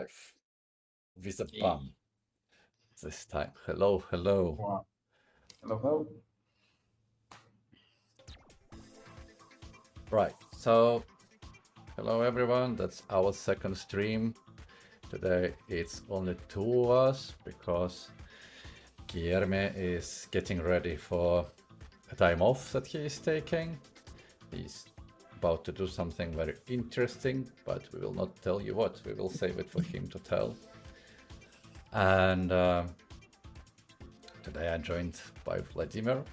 live with a bum this time. Hello. Wow. Hello. Right, so hello everyone, that's our second stream. Today it's only two of us because Guilherme is getting ready for a time off that he is taking. He's about to do something very interesting, but we will not tell you what. We will save it for him to tell. And today I'm joined by Vladimir.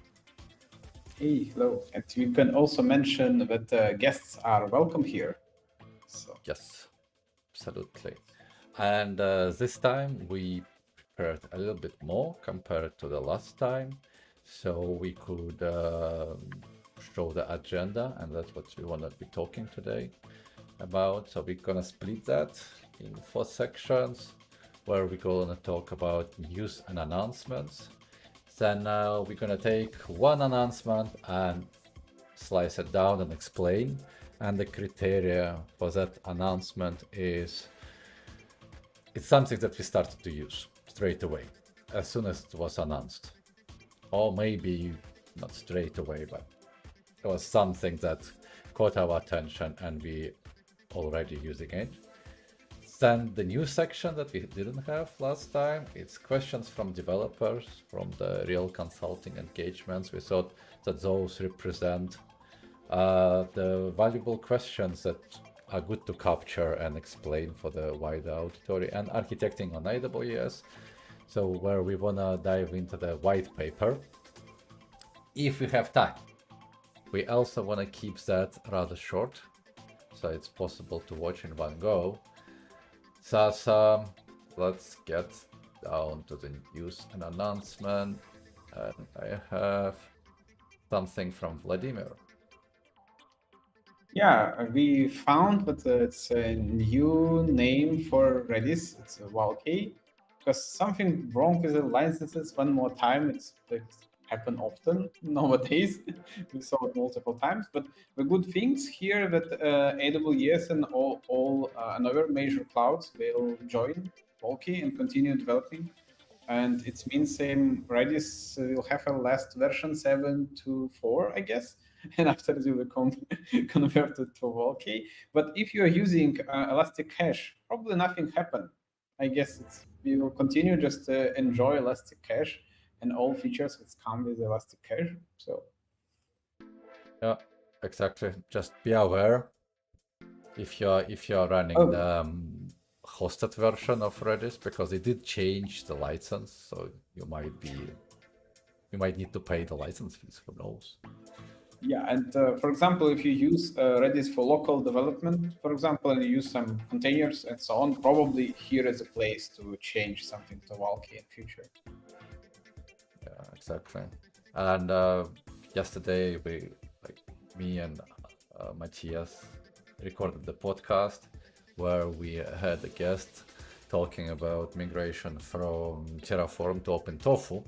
Hey, hello. And you can also mention that guests are welcome here. So. Yes, absolutely. And this time we prepared a little bit more compared to the last time, so we could show the agenda, and that's what we want to be talking today about. So we're gonna split that in 4 sections, where we're gonna talk about news and announcements. Then we're gonna take one announcement and slice it down and explain. And the criteria for that announcement is it's something that we started to use straight away, as soon as it was announced. Or maybe not straight away, but it was something that caught our attention and we already using it. Then the new section that we didn't have last time, it's questions from developers, from the real consulting engagements. We thought that those represent the valuable questions that are good to capture and explain for the wider auditory, and architecting on AWS. So where we want to dive into the white paper, if we have time. We also want to keep that rather short, so it's possible to watch in one go. So let's get down to the news and announcement. And I have something from Vladimir. Yeah, we found that it's a new name for Redis. It's Valkey, because something wrong with the licenses. One more time, it happen often nowadays. We saw it multiple times. But the good things here that AWS and all another major clouds will join Valkey and continue developing. And it means Redis will have a last version 7.2.4, I guess. And after it will become converted to Valkey. But if you are using Elastic Cache, probably nothing happened. I guess we will continue just to enjoy Elastic Cache and all features that come with Elastic Cache. So. Yeah, exactly. Just be aware if you're running the hosted version of Redis, because it did change the license, so you might need to pay the license fees. Who knows? Yeah, and for example, if you use Redis for local development, for example, and you use some containers and so on, probably here is a place to change something to Valkey in future. Yeah, exactly. And yesterday, me and Matthias recorded the podcast where we had a guest talking about migration from Terraform to OpenTofu.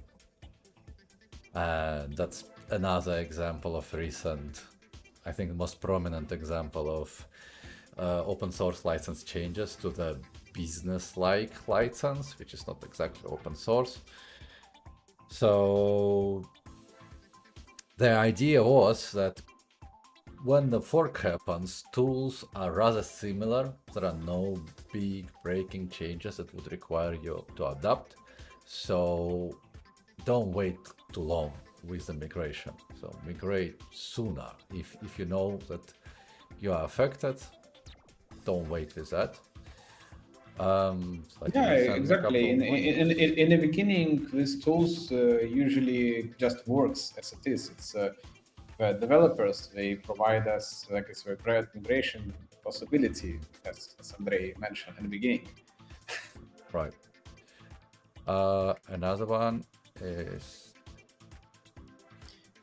And that's another example of recent, I think the most prominent example of open source license changes to the business-like license, which is not exactly open source. So the idea was that when the fork happens, tools are rather similar. There are no big breaking changes that would require you to adapt. So don't wait too long with the migration. So migrate sooner. If you know that you are affected, don't wait with that. Yeah, exactly. In the beginning, these tools usually just works as it is. It's developers, they provide us like it's a great migration possibility, as Andrey mentioned in the beginning. Right. Another one is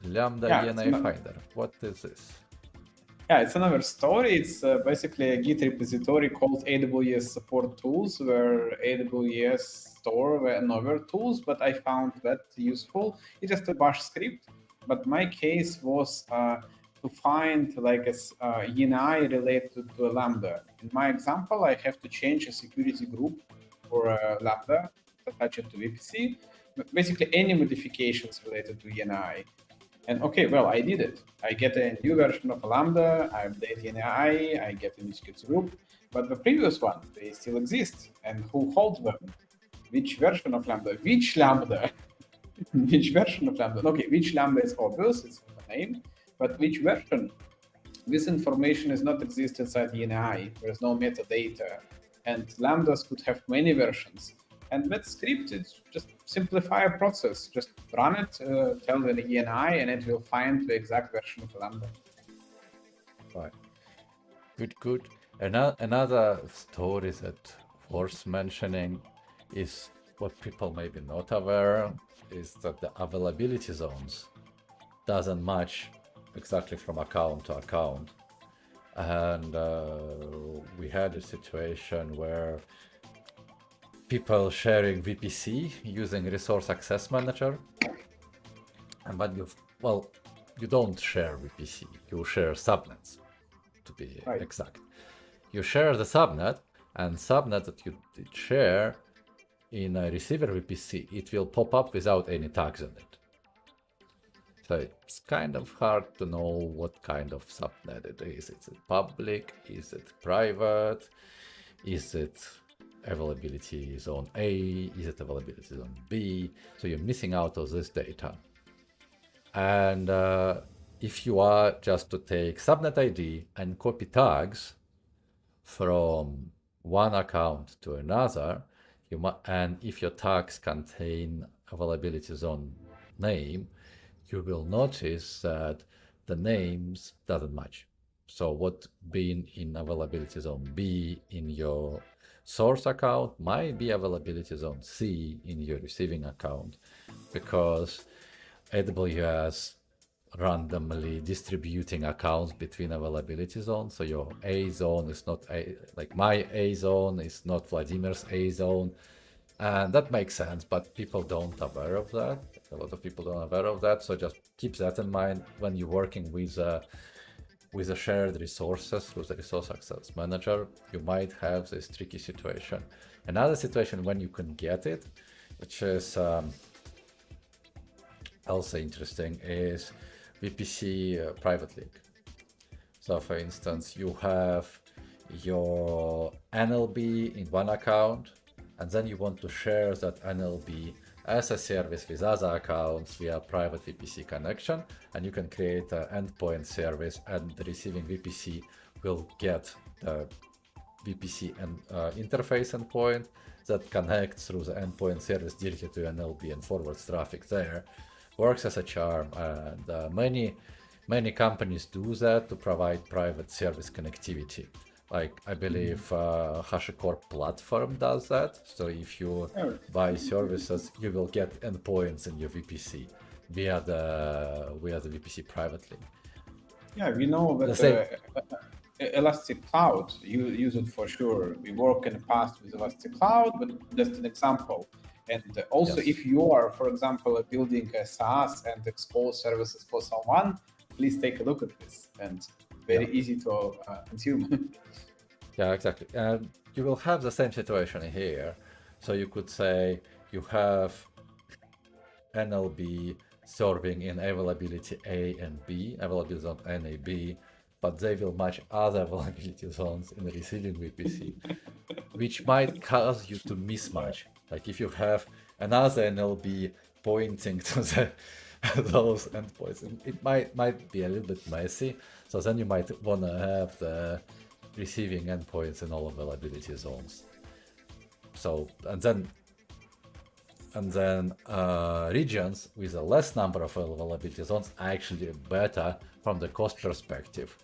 Lambda ENI Finder. What is this? Yeah, it's another story. It's basically a Git repository called AWS Support Tools, where AWS store another tools, but I found that useful. It's just a bash script. But my case was to find like a ENI related to a Lambda. In my example, I have to change a security group for a Lambda, attach it to VPC, basically any modifications related to ENI. And okay, well, I did it. I get a new version of a Lambda, I update ENI, I get a new security group, but the previous one, they still exist. And who holds them? Which version of Lambda? Which Lambda? Which version of Lambda? Okay, which Lambda is obvious, it's the name, but which version? This information does not exist inside the ENI. There's no metadata. And Lambdas could have many versions. And that script is just simplify a process. Just run it, tell the ENI, and it will find the exact version of Lambda. Right. Good, good. Another story that worth mentioning is what people may be not aware is that the availability zones doesn't match exactly from account to account. And we had a situation where people sharing VPC using Resource Access Manager, and but you don't share VPC, you share subnets, to be exact. You share the subnet, and subnet that you did share in a receiver VPC, it will pop up without any tags on it. So it's kind of hard to know what kind of subnet it is. Is it public? Is it private? Is it availability zone A? Is it availability zone B? So you're missing out on this data. And if you are just to take subnet ID and copy tags from one account to another, and if your tags contain availability zone name, you will notice that the names doesn't match. So what being in availability zone B in your source account might be availability zone C in your receiving account, because AWS randomly distributing accounts between availability zones. So your A zone is not like my A zone is not Vladimir's A zone. And that makes sense, but people don't aware of that. A lot of people don't aware of that. So just keep that in mind when you're working with the shared resources with the Resource Access Manager. You might have this tricky situation. Another situation when you can get it, which is also interesting, is VPC private link. So for instance, you have your NLB in one account, and then you want to share that NLB as a service with other accounts via private VPC connection, and you can create an endpoint service, and the receiving VPC will get the VPC interface endpoint that connects through the endpoint service directly to NLB and forwards traffic there. Works as a charm, and many companies do that to provide private service connectivity. Like I believe HashiCorp platform does that. So if you buy services, you will get endpoints in your VPC via the VPC privately. Yeah, we know that Elastic Cloud, you use it for sure. We work in the past with Elastic Cloud, but just an example. And also, if you are, for example, building a SaaS and expose services for someone, please take a look at this. And very easy to consume. Yeah, exactly. And you will have the same situation here. So you could say you have NLB serving in availability A and B, availability zone NAB, but they will match other availability zones in the receiving VPC, which might cause you to mismatch. Like if you have another NLB pointing to those endpoints, it might be a little bit messy. So then you might want to have the receiving endpoints in all availability zones. So and then regions with a less number of availability zones are actually better from the cost perspective.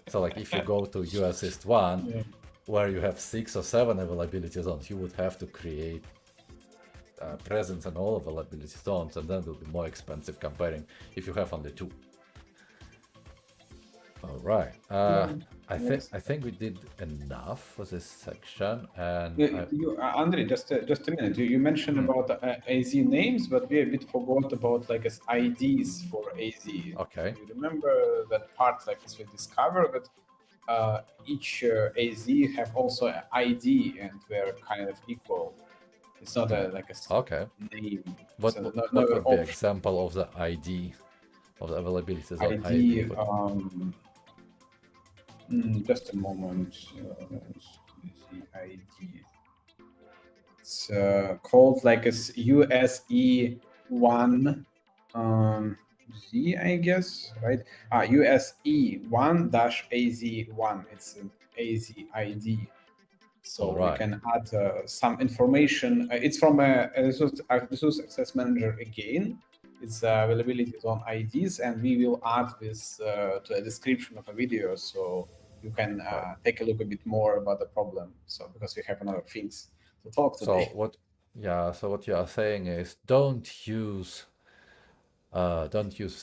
So like if you go to US East 1, where you have 6 or 7 availability zones, you would have to create presence in all availability zones, and then it will be more expensive comparing if you have only 2. All right. Yes. I think we did enough for this section, and Andrei, just a minute. You mentioned Mhm. about AZ names, but we a bit forgot about like as IDs for AZ. Okay. You remember that part like as we discovered that each AZ have also an ID and we're kind of equal. It's not a like a Okay. name. It's What no what would be option. example of the ID of the availability zone ID? ID. Just a moment. AZ ID. It's called like as USE1 Z, I guess, right? USE1-AZ1. It's an AZ ID. All So we right. can add some information. It's from a resource access manager again. It's availability on IDs, and we will add this to a description of a video, so you can Right. take a look a bit more about the problem. So because we have another things to talk So today. what? Yeah. So what you are saying is don't use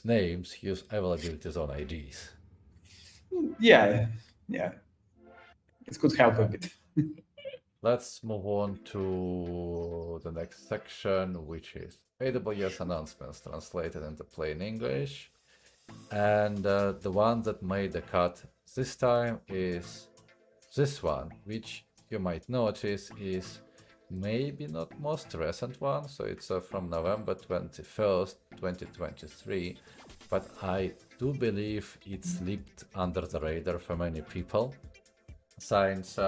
names. Use availability zone IDs. Yeah, yeah, it could help a Okay. bit. Let's move on to the next section, which is AWS announcements translated into plain English. And the one that made the cut this time is this one, which you might notice is maybe not most recent one. So it's from November 21st, 2023. But I do believe it slipped under the radar for many people. Since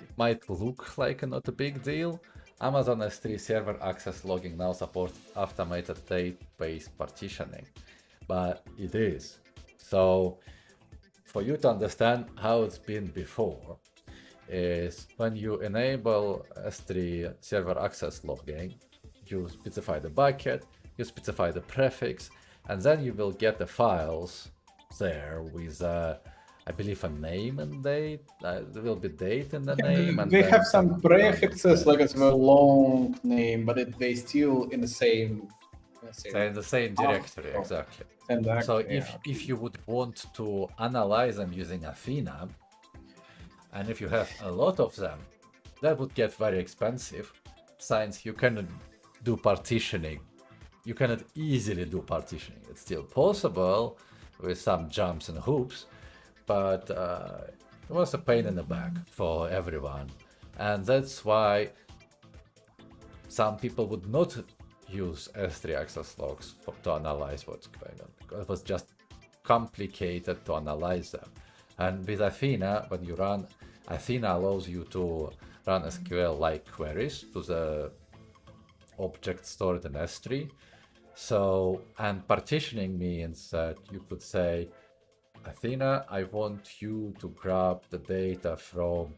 it might look like not a big deal. Amazon S3 server access logging now supports automated database partitioning, but it is. So for you to understand how it's been before, is when you enable S3 server access logging, you specify the bucket, you specify the prefix, and then you will get the files there with I believe a name and date. There will be date in the name, and They then have some some random prefixes, like it's a prefix. long name, but they still in the same, let's say, So in the same path. directory, So, exactly. same So directory. Yeah, if okay. you would want to analyze them using Athena, and if you have a lot of them, that would get very expensive, since you cannot do partitioning. You cannot easily do partitioning. It's still possible with some jumps and hoops, but it was a pain in the back for everyone. And that's why some people would not use S3 access logs to analyze what's going on, because it was just complicated to analyze them. And with Athena, when you run, Athena allows you to run SQL-like queries to the object stored in S3. So, and partitioning means that you could say, Athena, I want you to grab the data from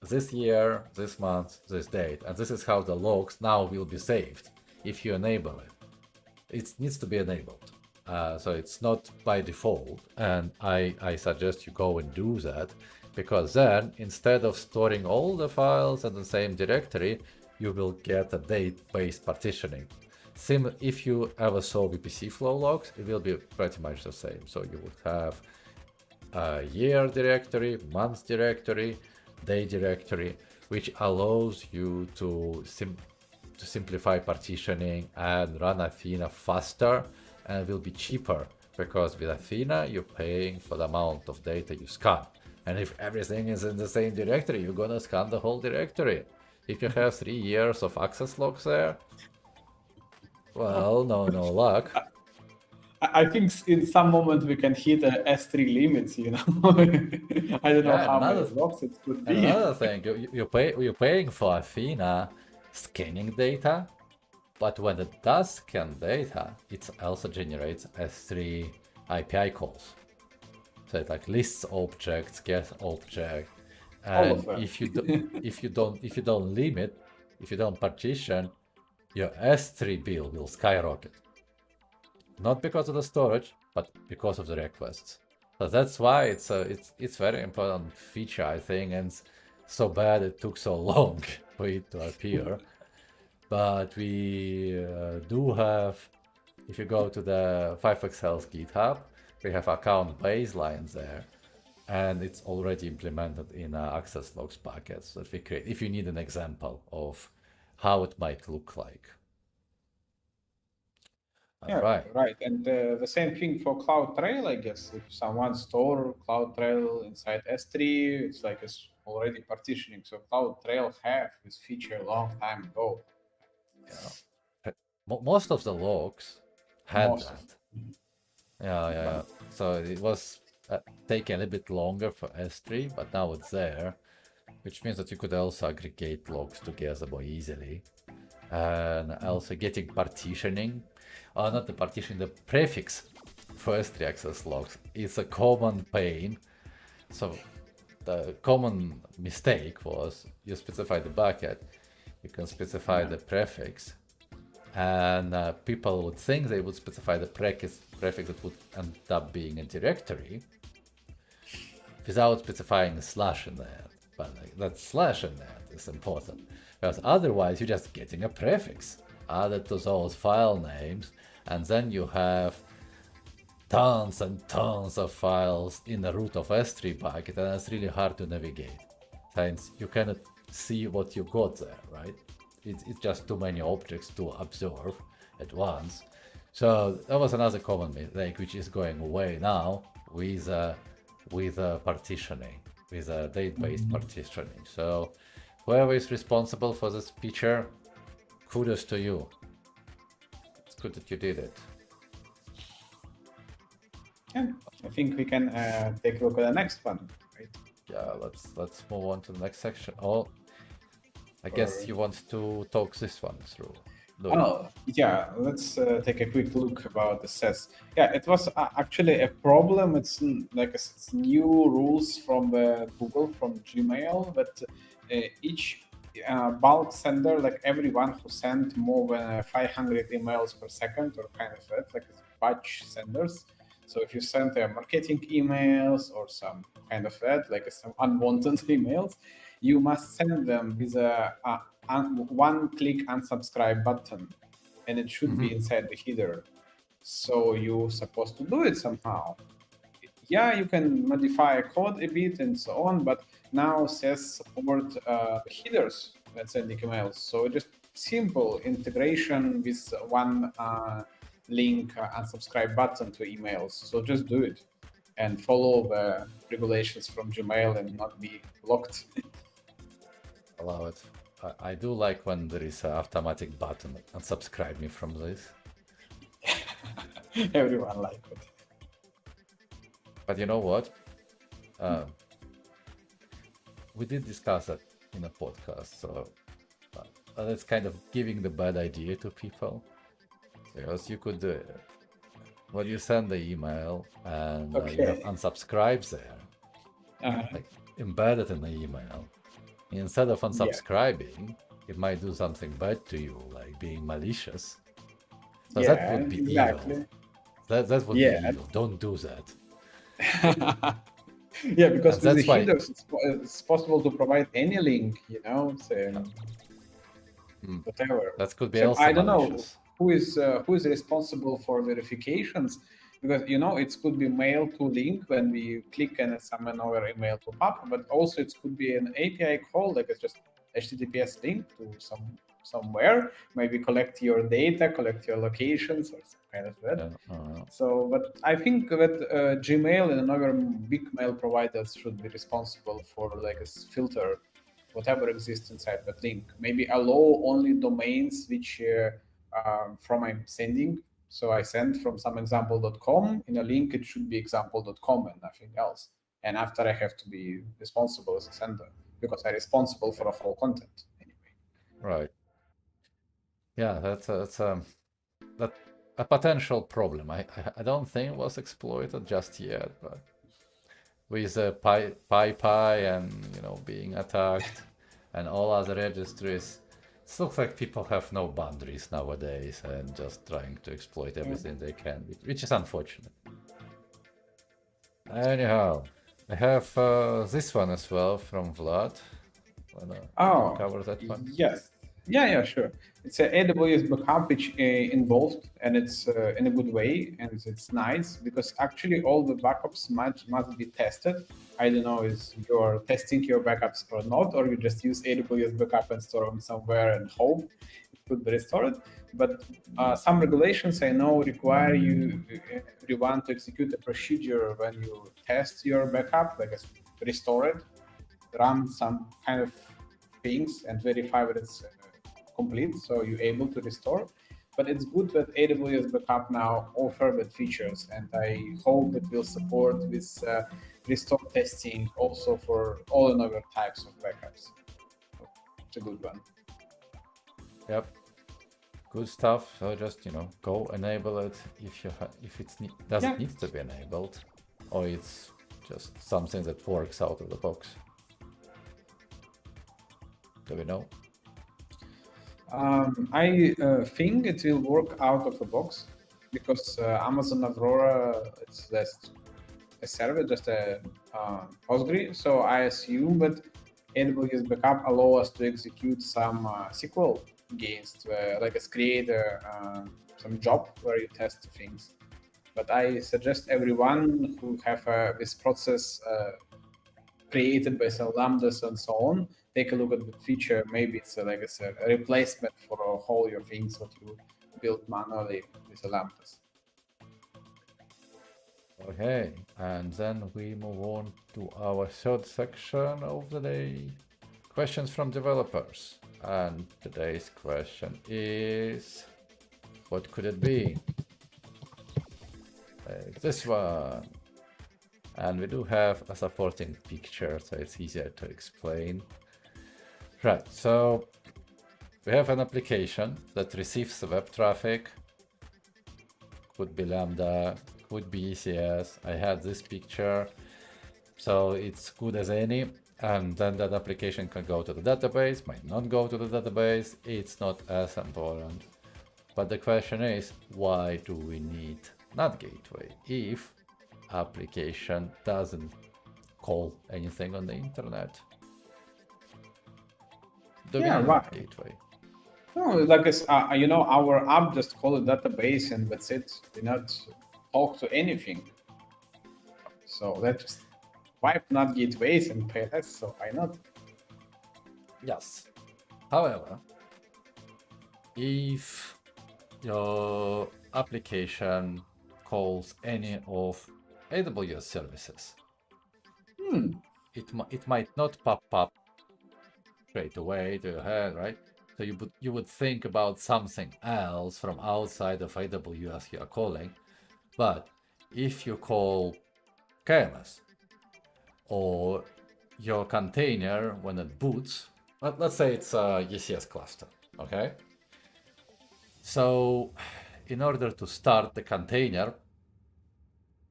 this year, this month, this date, and this is how the logs now will be saved if you enable it. It needs to be enabled. So it's not by default, and I suggest you go and do that, because then instead of storing all the files in the same directory, you will get a date-based partitioning. If you ever saw VPC flow logs, it will be pretty much the same. So you would have a year directory, month directory, day directory, which allows you to simplify partitioning and run Athena faster, and will be cheaper, because with Athena you're paying for the amount of data you scan. And if everything is in the same directory, you're gonna scan the whole directory. If you have 3 years of access logs there, well, no luck. I think in some moment we can hit a S3 limits. I don't know Yeah, and how many blocks it could be. another thing, you're paying for Athena scanning data, but when it does scan data, it also generates S3 API calls. So it like lists objects, gets object, All of and them. if you don't limit, if you don't partition, your S3 bill will skyrocket. Not because of the storage, but because of the requests. So that's why it's very important feature, I think, and so bad it took so long for it to appear. But we do have If you go to the FivexL's GitHub, we have account baselines there, and it's already implemented in access logs packets that we create. If you need an example of how it might look like. Yeah, right. And the same thing for CloudTrail, I guess. If someone store CloudTrail inside S3, it's like it's already partitioning. So CloudTrail have this feature a long time ago. Yeah. Most of the logs had that. Yeah. So it was taking a little bit longer for S3, but now it's there, which means that you could also aggregate logs together more easily. And also getting partitioning, not the partitioning, the prefix for S3 access logs is a common pain. So the common mistake was you specify the bucket, you can specify the prefix, and people would think they would specify the prefix that would end up being a directory without specifying a slash in there. But like, that slash in there is important, because otherwise you're just getting a prefix added to those file names, and then you have tons and tons of files in the root of S3 bucket, and it's really hard to navigate since you cannot see what you got there, right? It's just too many objects to observe at once. So that was another common mistake, which is going away now with partitioning, with date-based partitioning. So whoever is responsible for this feature, kudos to you. It's good that you did it. Yeah, I think we can take a look at the next one, right? Yeah, let's move on to the next section. Oh, I guess you want to talk this one through. Oh, yeah, let's take a quick look about the sets. Yeah, it was actually a problem. It's like it's new rules from Google, from Gmail, but each bulk sender, like everyone who sent more than 500 emails per second or kind of that, like batch senders. So if you send marketing emails or some kind of that, like some unwanted emails, you must send them with a one-click unsubscribe button, and it should be inside the header. So you're supposed to do it somehow. Yeah, you can modify code a bit and so on, but now says support headers when sending emails. So just simple integration with one link unsubscribe button to emails. So just do it and follow the regulations from Gmail and not be blocked. Allow it. I do like when there is an automatic button like unsubscribe me from this. Everyone like it. But you know what? We did discuss that in a podcast, so that's kind of giving the bad idea to people. Because you could, when you send the email and you have unsubscribes there, like embedded in the email, instead of unsubscribing, it might do something bad to you, like being malicious. So that would be evil. That would be evil. Don't do that. Yeah, because with the headers, it's possible to provide any link, you know, so whatever. That could be also I don't malicious. know who is responsible for verifications, because you know it could be mail to link when we click and summon our email to pop, but also it could be an API call, like it's just HTTPS link to somewhere, maybe collect your data, collect your locations or some kind of that. So, but I think that Gmail and another big mail providers should be responsible for like a filter whatever exists inside that link. Maybe allow only domains which from I'm sending. So I send from some example.com. In a link, it should be example.com and nothing else. And after I have to be responsible as a sender because I'm responsible for the whole content anyway. Right. Yeah, that's a potential problem. I don't think it was exploited just yet, but with PyPy and being attacked and all other registries, it looks like people have no boundaries nowadays and just trying to exploit everything they can, which is unfortunate. Anyhow, I have this one as well from Vlad. Wanna cover that one? Yes. Yeah, sure. It's a AWS backup which involved, and it's in a good way, and it's nice because actually all the backups must be tested. I don't know is you're testing your backups or not, or you just use AWS backup and store them somewhere and hope it could be restored. But some regulations I know require you everyone to execute a procedure when you test your backup, like restore it, run some kind of things and verify that it's complete, so you're able to restore. But it's good that AWS Backup now offer that features, and I hope it will support this restore testing also for all other types of backups. So it's a good one. Yep. Good stuff. So just go enable it if it's doesn't need to be enabled, or it's just something that works out of the box. Do we know? I think it will work out of the box because Amazon Aurora, it's just a server, just a Postgre. So I assume that AWS Backup allow us to execute some SQL against, like create some job where you test things. But I suggest everyone who have this process created by some lambdas and so on, take a look at the feature. Maybe it's a replacement for all your things what you built manually with the lambdas. Okay, and then we move on to our third section of the day. Questions from developers. And today's question is, what could it be? Like this one. And we do have a supporting picture, so it's easier to explain. Right, so we have an application that receives web traffic. Could be Lambda, could be ECS. I had this picture, so it's good as any. And then that application can go to the database, might not go to the database. It's not as important. But the question is, why do we need NAT Gateway if application doesn't call anything on the internet? Do we need NAT Gateway? No, like our app just call a database and that's it. We not talk to anything. So let's just wipe NAT gateways and pay less. So why not? Yes. However, if your application calls any of AWS services, it might not pop up straight away to your head, right? So you would think about something else from outside of AWS you are calling. But if you call KMS or your container when it boots, let's say it's a ECS cluster, okay? So in order to start the container,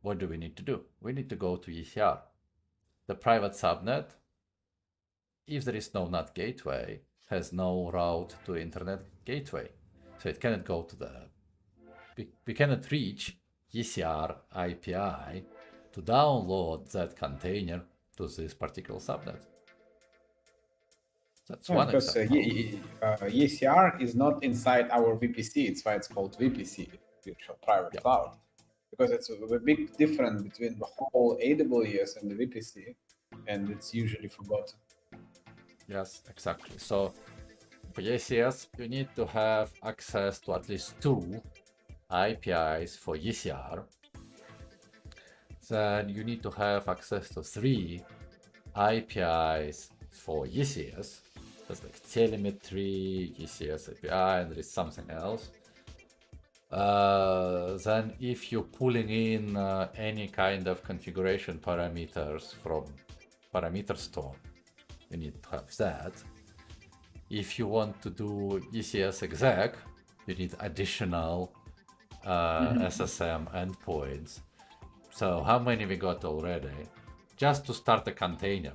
what do we need to do? We need to go to ECR. The private subnet, if there is no NAT gateway, has no route to internet gateway. So it cannot go to we cannot reach ECR API to download that container to this particular subnet. That's one example. ECR is not inside our VPC. It's why it's called VPC, Virtual Private Cloud, because it's a big difference between the whole AWS and the VPC, and it's usually forgotten. Yes, exactly. So for ECS, you need to have access to at least 2 APIs for ECR. Then you need to have access to 3 APIs for ECS. That's like telemetry, ECS API, and there is something else. Then if you're pulling in any kind of configuration parameters from parameter store, you need to have that. If you want to do ECS exec, you need additional SSM endpoints. So how many we got already? Just to start a container,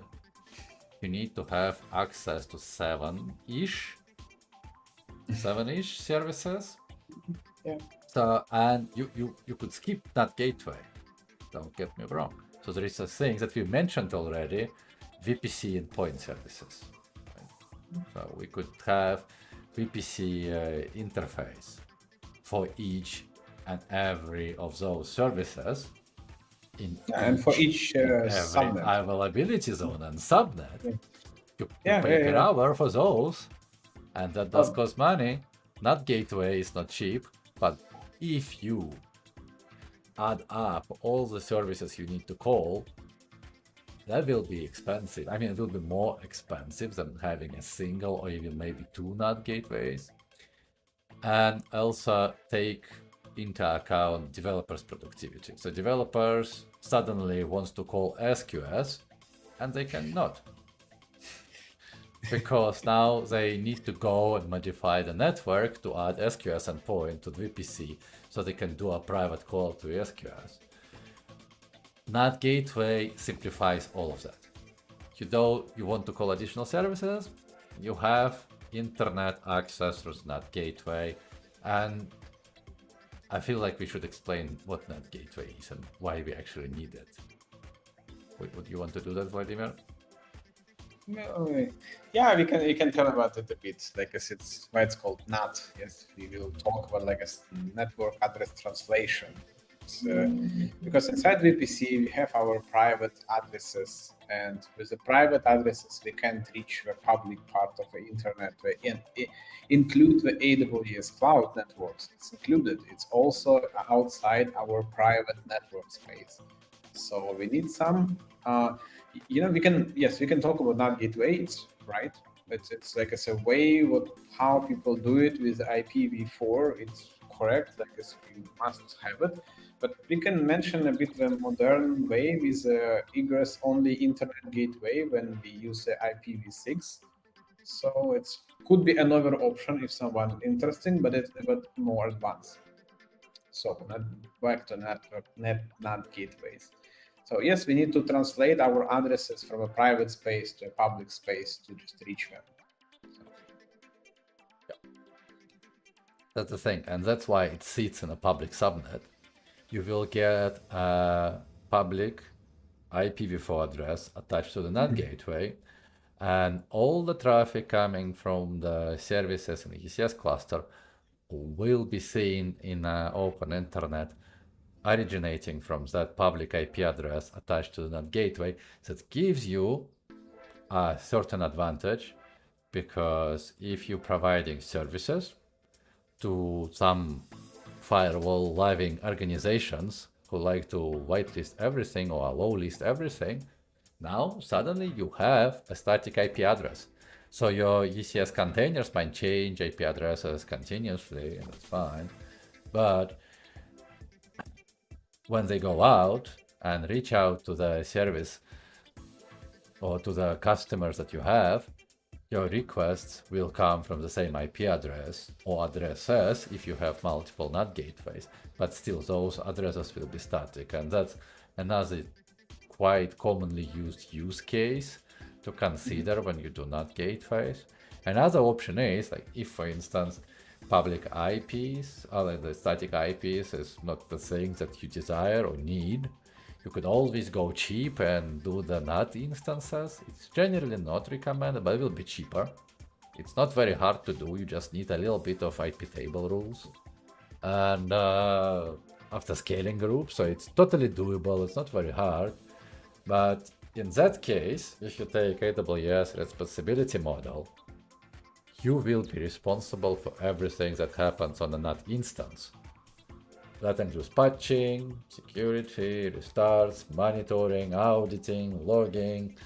you need to have access to 7-ish services. Yeah. So, and you could skip that gateway. Don't get me wrong. So there is a thing that we mentioned already, VPC endpoint services. Right? So we could have VPC interface for each and every of those services and for each every subnet. availability zone and subnet. Yeah. You Yeah, pay per yeah. hour for those, and that does cost money. NAT Gateway is not cheap, but if you add up all the services you need to call, that will be expensive. I mean, it will be more expensive than having a single or even maybe two NAT gateways. And also take into account developers' productivity. So developers suddenly wants to call SQS and they cannot. Because now they need to go and modify the network to add SQS endpoint to the VPC so they can do a private call to SQS. NAT Gateway simplifies all of that. You want to call additional services, you have internet access through NAT Gateway, and I feel like we should explain what NAT Gateway is and why we actually need it. Would you want to do that, Vladimir? Yeah, we can tell about it a bit. Like it's why it's called NAT. Yes, we will talk about like a network address translation. Because inside VPC we have our private addresses, and with the private addresses we can't reach the public part of the internet. We include the AWS cloud networks. It's included. It's also outside our private network space. So we need some. We can talk about NAT gateway. It's right. It's like it's a way how people do it with IPv4. It's correct. Like we must have it. But we can mention a bit the modern way with egress only internet gateway when we use the IPv6. So it could be another option if someone interesting, but it's a bit more advanced. So back to NAT gateways. So yes, we need to translate our addresses from a private space to a public space to just reach them. Yeah. That's the thing, and that's why it sits in a public subnet. You will get a public IPv4 address attached to the NAT gateway, and all the traffic coming from the services in the ECS cluster will be seen in an open internet originating from that public IP address attached to the NAT gateway. That gives you a certain advantage, because if you're providing services to some firewall loving organizations who like to whitelist everything or low list everything, now suddenly you have a static IP address. So your ECS containers might change IP addresses continuously, and that's fine. But when they go out and reach out to the service or to the customers that you have, your requests will come from the same IP address or addresses if you have multiple NAT gateways, but still those addresses will be static. And that's another quite commonly used use case to consider when you do NAT gateways. Another option is, like, if for instance public IPs or the static IPs is not the thing that you desire or need, you could always go cheap and do the NAT instances. It's generally not recommended, but it will be cheaper. It's not very hard to do. You just need a little bit of IP table rules and after scaling group. So it's totally doable. It's not very hard. But in that case, if you take AWS responsibility model, you will be responsible for everything that happens on a NAT instance. That includes patching, security, restarts, monitoring, auditing, logging.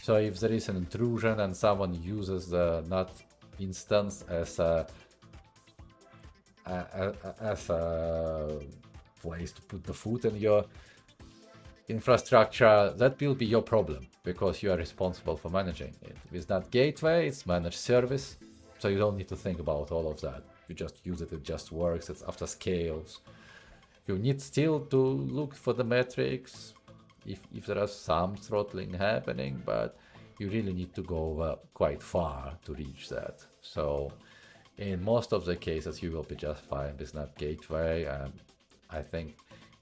So if there is an intrusion and someone uses the NAT instance as a place to put the foot in your infrastructure, that will be your problem because you are responsible for managing it. With NAT gateway, it's managed service, so you don't need to think about all of that. You just use it, it just works, it's after scales. You need still to look for the metrics if there are some throttling happening, but you really need to go quite far to reach that. So in most of the cases, you will be just fine with NAT gateway, and I think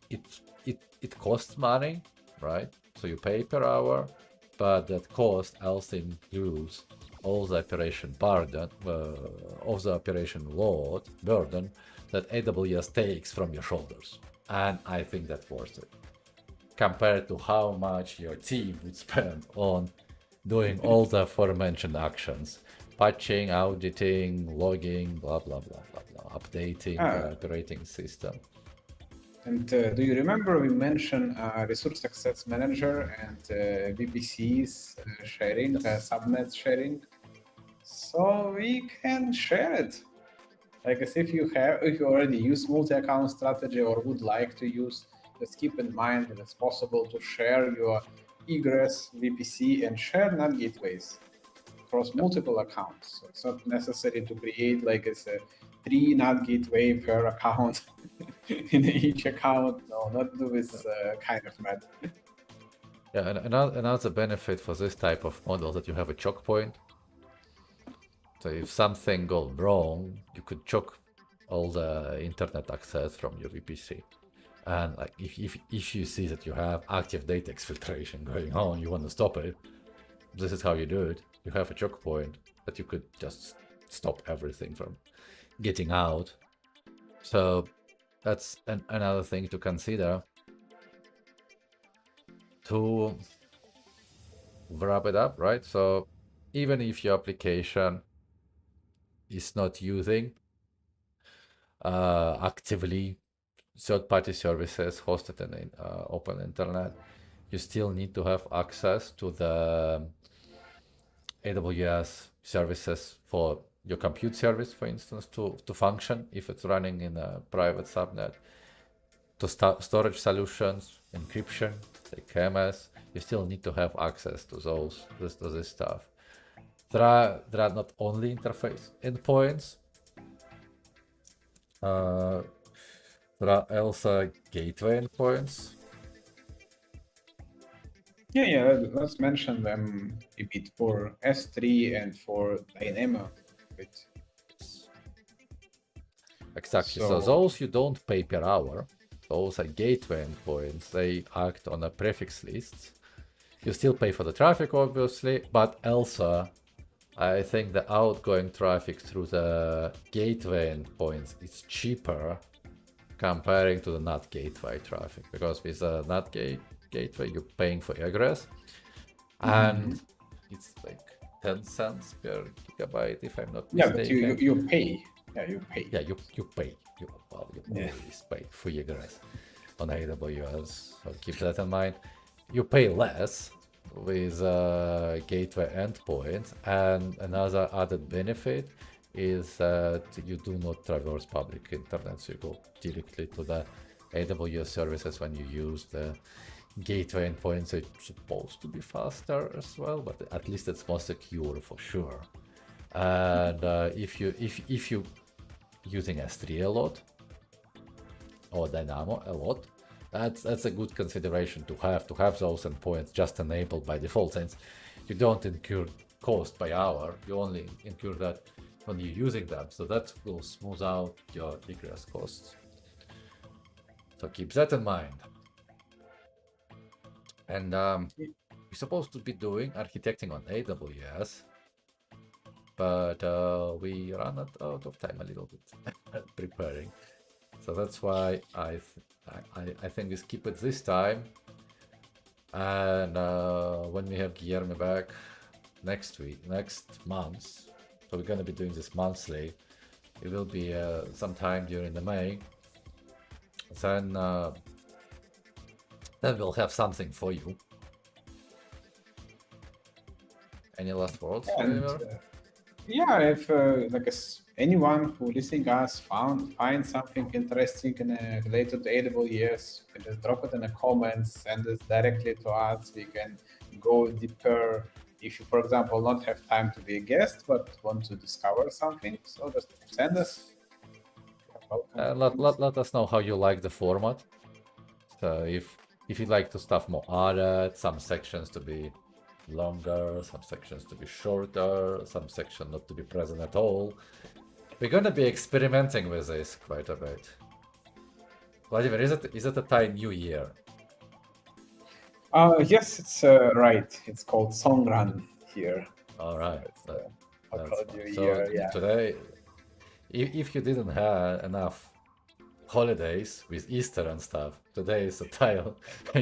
it costs money, right? So you pay per hour, but that cost also includes all the operation burden, of the operation load burden that AWS takes from your shoulders. And I think that's worth it compared to how much your team would spend on doing all the aforementioned actions, patching, auditing, logging, blah, blah, blah, blah, blah, updating the operating system. And do you remember we mentioned Resource Access Manager and VPCs sharing, subnet sharing? So we can share it. I guess if you already use multi-account strategy or would like to use, just keep in mind that it's possible to share your egress, VPC, and share NAT gateways across multiple accounts. So it's not necessary to create like it's a 3 NAT gateway per account in each account. No, not do this kind of method. Yeah, and another benefit for this type of model that you have a choke point. So if something goes wrong, you could choke all the internet access from your VPC. And like if you see that you have active data exfiltration going on, you want to stop it, this is how you do it. You have a choke point that you could just stop everything from getting out. So that's another thing to consider. To wrap it up, right? So even if your application is not using actively third-party services hosted in open internet, you still need to have access to the AWS services for your compute service, for instance, to function if it's running in a private subnet, to storage solutions, encryption, like KMS. You still need to have access to this stuff. There are not only interface endpoints. There are also gateway endpoints. Yeah, let's mention them a bit for S3 and for Dynamo. Exactly. So those you don't pay per hour. Those are gateway endpoints. They act on a prefix list. You still pay for the traffic, obviously, but also I think the outgoing traffic through the gateway endpoints is cheaper comparing to the NAT gateway traffic, because with the NAT gateway you're paying for egress, and it's like 10 cents per gigabyte if I'm not mistaken. Yeah, but you pay. Yeah, you pay. Yeah, you pay. You always pay for egress on AWS, so keep that in mind. You pay less with gateway endpoints, and another added benefit is that you do not traverse public internet, so you go directly to the AWS services when you use the gateway endpoints. It's supposed to be faster as well, but at least it's more secure for sure. And if you using S3 a lot or Dynamo a lot, that's a good consideration to have those endpoints just enabled by default, since you don't incur cost by hour, you only incur that when you're using them, so that will smooth out your egress costs. So keep that in mind. And we're supposed to be doing architecting on AWS, but we ran out of time a little bit preparing. So that's why I think we skip it this time. And when we have Guilherme back next month, so we're going to be doing this monthly. It will be sometime during the May. Then we'll have something for you. Any last words? Yeah, if anyone who listening us find something interesting related to AWS, you can just drop it in the comments, send it directly to us. We can go deeper. If you, for example, not have time to be a guest but want to discover something, so just send us. Let us know how you like the format. So if you'd like to stuff more added, some sections to be longer, some sections to be shorter, some section not to be present at all. We're gonna be experimenting with this quite a bit. Vladimir, is it a Thai New Year? Yes, it's right. It's called Songkran here. All right. That's New fine. So Year, yeah. today, if you didn't have enough holidays with Easter and stuff, today is a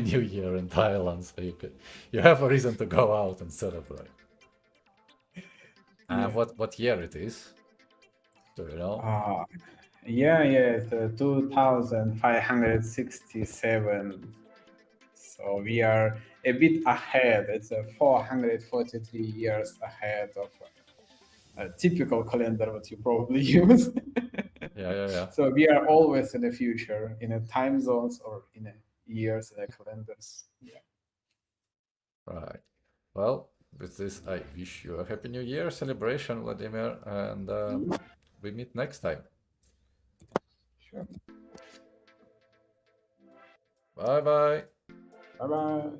New Year in Thailand, so you have a reason to go out and celebrate. And Yeah. what year it is? Do you know? Yeah, it's 2567. So we are a bit ahead. It's 443 years ahead of a typical calendar that you probably use. Yeah. So we are always in the future, in a time zones or in a years in the calendars. Yeah. Right. Well, with this, I wish you a Happy New Year celebration, Vladimir, and we meet next time. Sure. Bye bye. Bye bye.